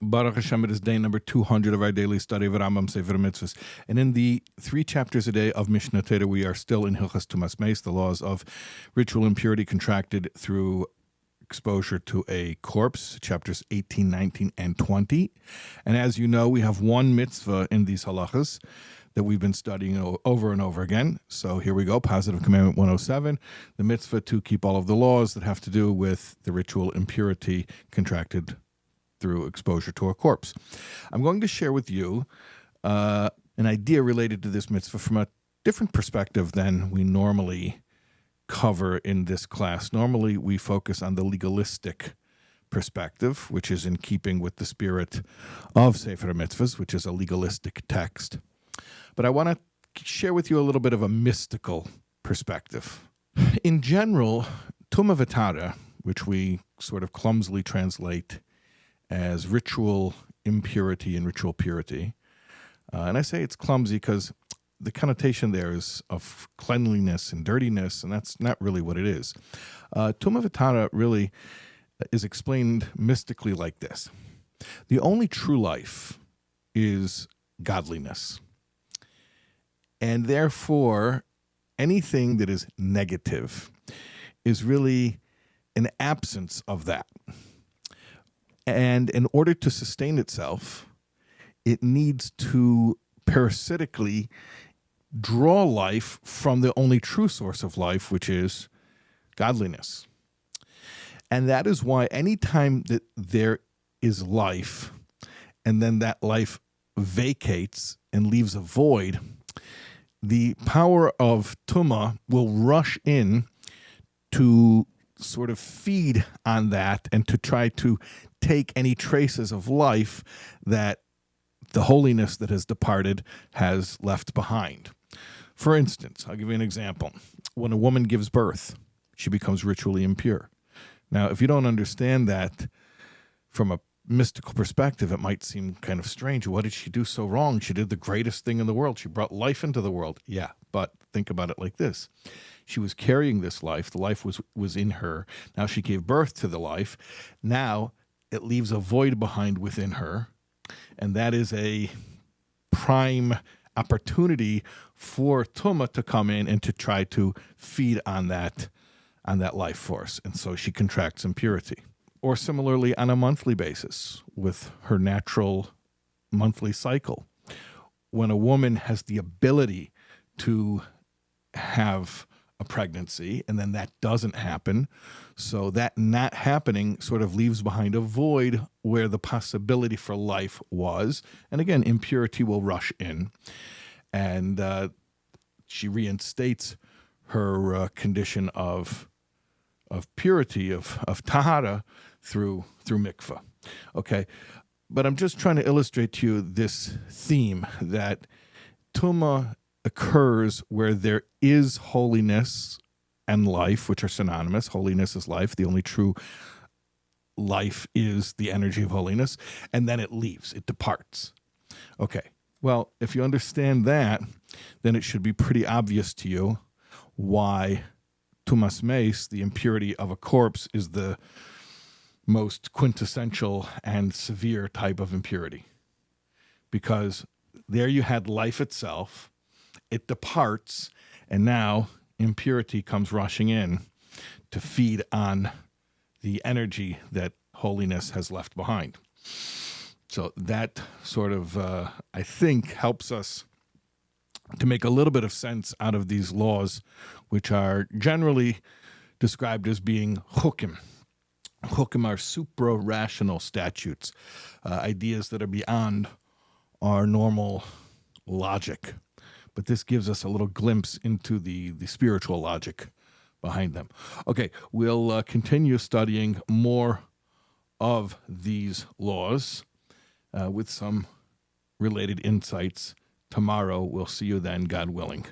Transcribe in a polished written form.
Baruch Hashem, it is day number 200 of our daily study of Rambam, Sefer, HaMitzvos. And in the 3 chapters a day of Mishnah Torah, we are still in Hilchas Tumas Meis, the laws of ritual impurity contracted through exposure to a corpse, chapters 18, 19, and 20. And as you know, we have one mitzvah in these halachas that we've been studying over and over again. So here we go, Positive Commandment 107, the mitzvah to keep all of the laws that have to do with the ritual impurity contracted through exposure to a corpse. I'm going to share with you an idea related to this mitzvah from a different perspective than we normally cover in this class. Normally, we focus on the legalistic perspective, which is in keeping with the spirit of Sefer HaMitzvos, which is a legalistic text. But I want to share with you a little bit of a mystical perspective. In general, Tumah V'Tara, which we sort of clumsily translate as ritual impurity and ritual purity. And I say it's clumsy because the connotation there is of cleanliness and dirtiness, and that's not really what it is. Tumah V'Tara really is explained mystically like this. The only true life is godliness. And therefore, anything that is negative is really an absence of that. And in order to sustain itself, it needs to parasitically draw life from the only true source of life, which is godliness. And that is why anytime that there is life, and then that life vacates and leaves a void, the power of Tumah will rush in to sort of feed on that and to try to take any traces of life that the holiness that has departed has left behind. For instance, I'll give you an example. When a woman gives birth, she becomes ritually impure. Now, if you don't understand that from a mystical perspective, it might seem kind of strange. What did she do so wrong? She did the greatest thing in the world. She brought life into the world. Yeah, but think about it like this. She was carrying this life. The life was in her. Now she gave birth to the life. Now it leaves a void behind within her, and that is a prime opportunity for Tumah to come in and to try to feed on that life force, and so she contracts impurity. Or similarly, on a monthly basis with her natural monthly cycle, when a woman has the ability to have a pregnancy, and then that doesn't happen. So that not happening sort of leaves behind a void where the possibility for life was. And again, impurity will rush in. And she reinstates her condition of purity, of tahara, through mikvah. Okay? But I'm just trying to illustrate to you this theme that Tumah occurs where there is holiness and life, which are synonymous. Holiness is life. The only true life is the energy of holiness. And then it leaves. It departs. Okay. Well, if you understand that, then it should be pretty obvious to you why Tumas Meis, the impurity of a corpse, is the most quintessential and severe type of impurity. Because there you had life itself, it departs, and now impurity comes rushing in to feed on the energy that holiness has left behind. So that sort of, I think, helps us to make a little bit of sense out of these laws, which are generally described as being chukim. Chukim are supra-rational statutes, ideas that are beyond our normal logic. But this gives us a little glimpse into the spiritual logic behind them. Okay, we'll continue studying more of these laws with some related insights tomorrow. We'll see you then, God willing.